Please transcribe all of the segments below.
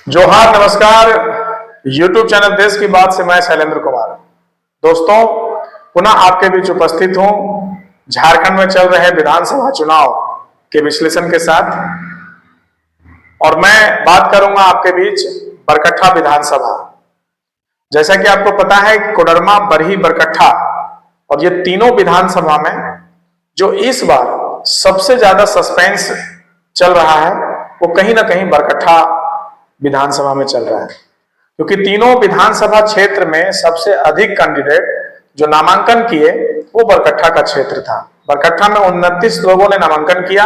जोहार, नमस्कार। YouTube channel देश की बात से मैं शैलेंद्र कुमार। दोस्तों, पुनः आपके बीच उपस्थित हूं झारखंड में चल रहे विधानसभा चुनाव के विश्लेषण के साथ। और मैं बात करूंगा आपके बीच बरकट्ठा विधानसभा। जैसा कि आपको पता है, कोडरमा, बरही, बरकट्ठा और ये तीनों विधानसभा में जो इस बार सबसे ज्यादा सस्पेंस चल रहा है वो कहीं ना कहीं बरकट्ठा विधानसभा में चल रहा है, क्योंकि तीनों विधानसभा क्षेत्र में सबसे अधिक कैंडिडेट जो नामांकन किए वो बरकट्ठा का क्षेत्र था। बरकट्ठा में 29 लोगों ने नामांकन किया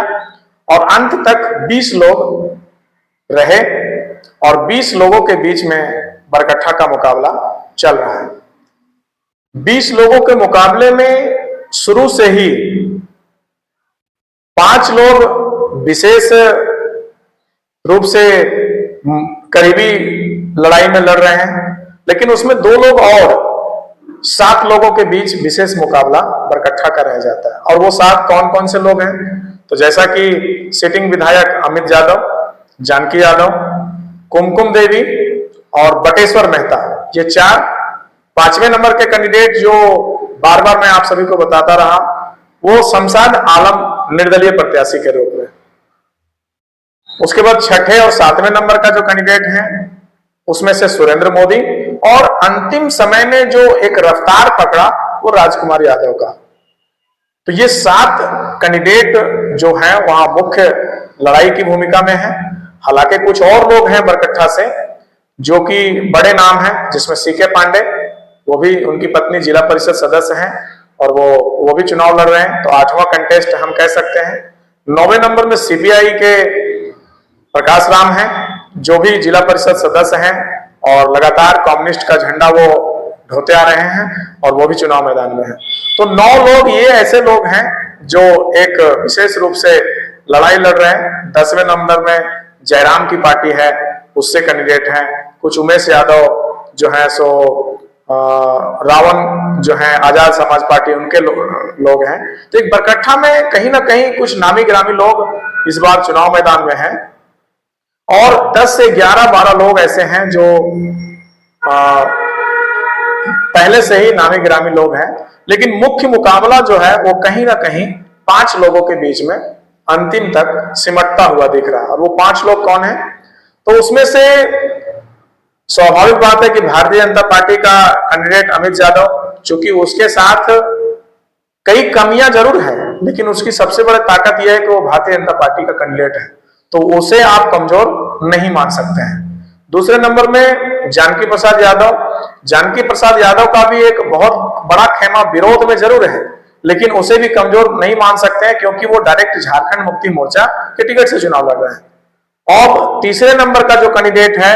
और अंत तक 20 लोग रहे और 20 लोगों के बीच में बरकट्ठा का मुकाबला चल रहा है। 20 लोगों के मुकाबले में शुरू से ही 5 लोग विशेष रूप से करीबी लड़ाई में लड़ रहे हैं, लेकिन उसमें 2 लोग और 7 लोगों के बीच विशेष मुकाबला बरकट्ठा का रह जाता है। और वो 7 कौन कौन से लोग हैं? तो जैसा कि सिटिंग विधायक अमित यादव, जानकी यादव, कुमकुम देवी और बटेश्वर मेहता, ये 4। 5वें नंबर के कैंडिडेट जो बार बार मैं आप सभी को बताता रहा, वो शमशाद आलम निर्दलीय प्रत्याशी के रूप में। उसके बाद 6ठे और 7वें नंबर का जो कैंडिडेट है उसमें से सुरेंद्र मोदी, और अंतिम समय ने जो एक रफ्तार पकड़ा वो राजकुमार यादव का। तो ये 7 कैंडिडेट जो हैं वहां मुख्य लड़ाई की भूमिका में हैं। हालांकि कुछ और लोग हैं बरकट्ठा से जो कि बड़े नाम हैं, जिसमें सीके पांडे, वो भी, उनकी पत्नी जिला परिषद सदस्य हैं और वो भी चुनाव लड़ रहे हैं। तो 8वां कंटेस्ट हम कह सकते हैं। 9वें नंबर में सीपीआई के प्रकाश राम हैं, जो भी जिला परिषद सदस्य हैं और लगातार कम्युनिस्ट का झंडा वो ढोते आ रहे हैं और वो भी चुनाव मैदान में हैं। तो 9 लोग ये ऐसे लोग हैं जो एक विशेष रूप से लड़ाई लड़ रहे हैं। 10वें नंबर में जयराम की पार्टी है, उससे कैंडिडेट हैं। कुछ उमेश यादव जो है सो रावण जो है आजाद समाज पार्टी, उनके लोग हैं। तो एक बरकट्ठा में कहीं ना कहीं कुछ नामी गिरामी लोग इस बार चुनाव मैदान में हैं और 10 से 11-12 लोग ऐसे हैं जो पहले से ही नामी गिरामी लोग हैं। लेकिन मुख्य मुकाबला जो है वो कहीं ना कहीं 5 लोगों के बीच में अंतिम तक सिमटता हुआ दिख रहा है। और वो 5 लोग कौन है? तो उसमें से स्वाभाविक बात है कि भारतीय जनता पार्टी का कैंडिडेट अमित यादव, चूंकि उसके साथ कई कमियां जरूर है लेकिन उसकी सबसे बड़ी ताकत यह है कि वो भारतीय जनता पार्टी का कैंडिडेट है, तो उसे आप कमजोर नहीं मान सकते हैं। दूसरे नंबर में जानकी प्रसाद यादव। जानकी प्रसाद यादव का भी एक बहुत बड़ा खेमा विरोध में जरूर है, लेकिन उसे भी कमजोर नहीं मान सकते हैं क्योंकि वो डायरेक्ट झारखंड मुक्ति मोर्चा के टिकट से चुनाव लड़ रहे हैं। और तीसरे नंबर का जो कैंडिडेट है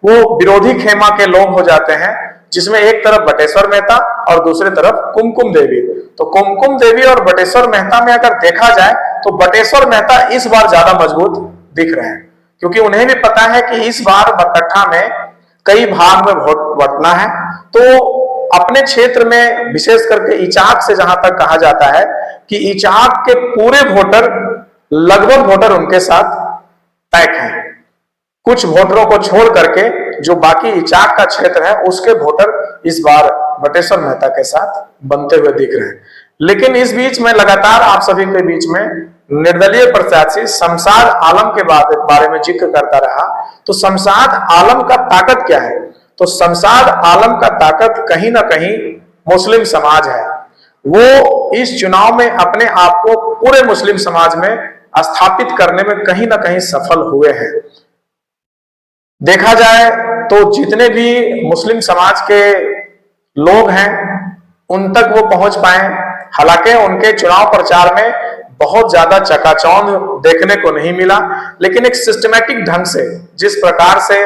वो विरोधी खेमा के लोग हो जाते हैं, जिसमें एक तरफ बटेश्वर मेहता और दूसरी तरफ कुमकुम देवी। तो कुमकुम देवी और बटेश्वर मेहता में अगर देखा जाए तो बटेश्वर मेहता इस बार ज्यादा मजबूत दिख रहे हैं, क्योंकि उन्हें भी पता है कि इस बार बरकट्ठा में कई भाग में वोट बंटना है। तो अपने क्षेत्र में विशेष करके इचाक से जहां तक कहा जाता है कि इचाक के पूरे वोटर, लगभग वोटर उनके साथ पैक हैं। कुछ वोटरों को छोड़ करके जो बाकी इचाक का क्षेत्र है उसके वोटर इस बार बटेश्वर मेहता के साथ बनते हुए दिख रहे हैं। लेकिन इस बीच में लगातार आप सभी के बीच में निर्दलीय प्रत्याशी शमशाद आलम के बारे में जिक्र करता रहा। तो शमशाद आलम का ताकत क्या है? तो शमशाद आलम का ताकत कहीं ना कहीं मुस्लिम समाज है। वो इस चुनाव में अपने आप को पूरे मुस्लिम समाज में स्थापित करने में कहीं ना कहीं सफल हुए हैं। देखा जाए तो जितने भी मुस्लिम समाज के लोग हैं उन तक वो पहुंच पाए। हालांकि उनके चुनाव प्रचार में बहुत ज्यादा चकाचौंध देखने को नहीं मिला, लेकिन एक सिस्टमैटिक ढंग से जिस प्रकार से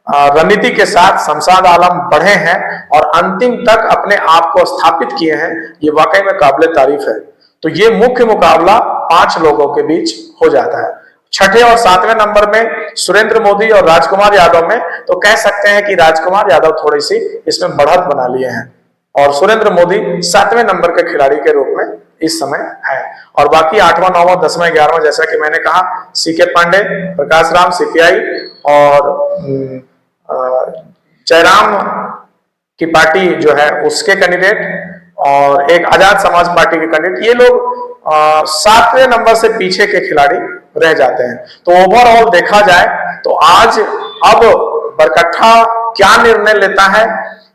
रणनीति के साथ शमशाद आलम बढ़े हैं और अंतिम तक अपने आप को स्थापित किए हैं, ये वाकई में काबिले तारीफ है। तो ये मुख्य मुकाबला 5 लोगों के बीच हो जाता है। 6ठे और 7वें नंबर में सुरेंद्र मोदी और राजकुमार यादव में तो कह सकते हैं कि राजकुमार यादव थोड़ी सी इसमें बढ़त बना लिए हैं। और सुरेंद्र मोदी 7वें नंबर के खिलाड़ी के रूप में इस समय है। और बाकी 8वां 9वां 10वां 11वां जैसा कि मैंने कहा, सीके पांडे, प्रकाश राम सीपीआई और जयराम की पार्टी जो है उसके कैंडिडेट और एक आजाद समाज पार्टी के कैंडिडेट, ये लोग 7वें नंबर से पीछे के खिलाड़ी रह जाते हैं। तो ओवरऑल देखा जाए तो आज अब बरकट्ठा क्या निर्णय लेता है,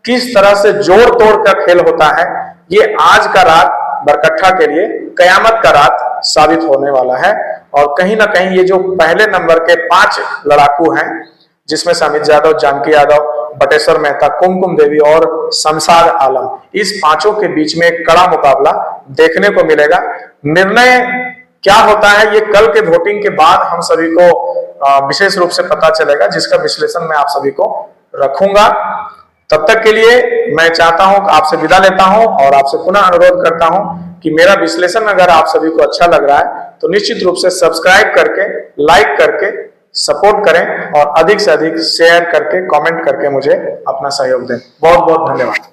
किस तरह से जोड़ तोड़ का खेल होता है, ये आज का रात बरकट्ठा के लिए कयामत का रात साबित होने वाला है। और कहीं ना कहीं ये जो पहले नंबर के 5 लड़ाकू हैं, जिसमें से अमित यादव, जानकी यादव, बटेश्वर मेहता, कुमकुम देवी और शमशाद आलम, इस पांचों के बीच में एक कड़ा मुकाबला देखने को मिलेगा। निर्णय क्या होता है ये कल के वोटिंग के बाद हम सभी को विशेष रूप से पता चलेगा, जिसका विश्लेषण मैं आप सभी को रखूंगा। तब तक के लिए मैं चाहता हूं कि आपसे विदा लेता हूं और आपसे पुनः अनुरोध करता हूं कि मेरा विश्लेषण अगर आप सभी को अच्छा लग रहा है तो निश्चित रूप से सब्सक्राइब करके, लाइक करके सपोर्ट करें और अधिक से अधिक शेयर करके, कमेंट करके मुझे अपना सहयोग दें। बहुत बहुत धन्यवाद।